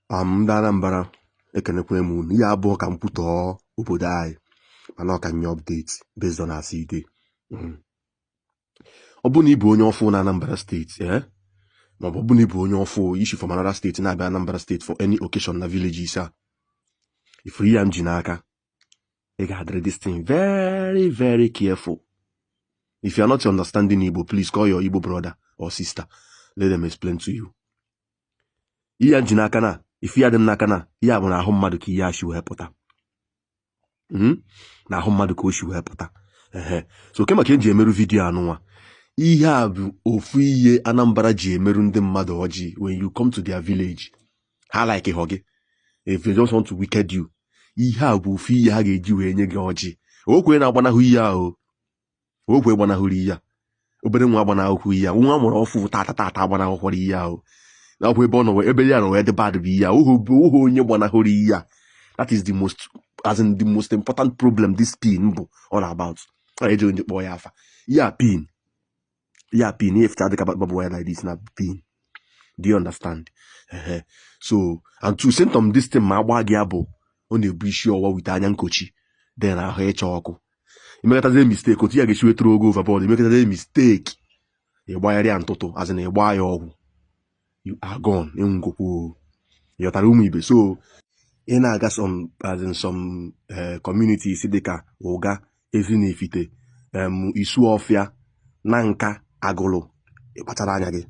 Ndị Anambra ekenekwe m unu. Ihe abụọ ka m kwutọọ obodo anyị mana ọ ka nye update based on as ide. Ọ bụ na ịbụ onye ọfụ na Anambra steeti maọbụ ọ bụ na ịbụ onye ọfụ isi from another state na-abịa Anambra steeti for any occasion na villages a, ifuru ya m ji n'aka, ị ga-adịrị this thing very very careful. If you are not understanding Igbo, please call your Igbo brother or sister, let them explain to you. Ihe ya m ji n'aka na ife ya dị m n'aka na ya bụ na ahụ mmadụ ka ihe a si wee pụta. Na ahụ mmadụ ka o si wee pụta. So ke maka eji emerụ vidiyo anụnwa, ihe a bụ ofu ihe Anambra ji emerụ ndị mmadụ ọjị. When you come to their village, ha like ịhọ gị. If they just want to wicked you, ihe a bụ ofu ihe ha ga-eji wee nye gị ọjị. Okwe na-agbanahụ ihe ahụ, okwe gbanahụrụ ihe a, obere nwa agbanahụhụ ihe a, nwa mụrụ ọfụ tata agbanahụkwara ihe ahụ. Nakwa ebe ọ nọ ebe ya nọ wee dị bad bụ ihe a, oho onye gbanahụrụ ihe a. That is the most important problem this pin bụ all about. Eji onye kpọọ ya afa. Ya pin. If it's like like this na pin. Do you understand? So, and to symptom this thing ma agba gị abụ ọ na-ebu isi ọwa with anya nkochi, then ahụ ịcha ọkụ. Imekatazie mistake, otu ya ga-esi wetụrụ ogo overboard. Imekatazie mistake, ịgbagharịa ntụtụ as in ịgba ya ọgwụ, you are gone. Ịnwụgokwu. Ịghọtara ụmụ ibe. So ị na-aga some communities dịka ụga, Ezinifite, Isuọfịa na Nka, Agụlụ, ịkpachara anya gị.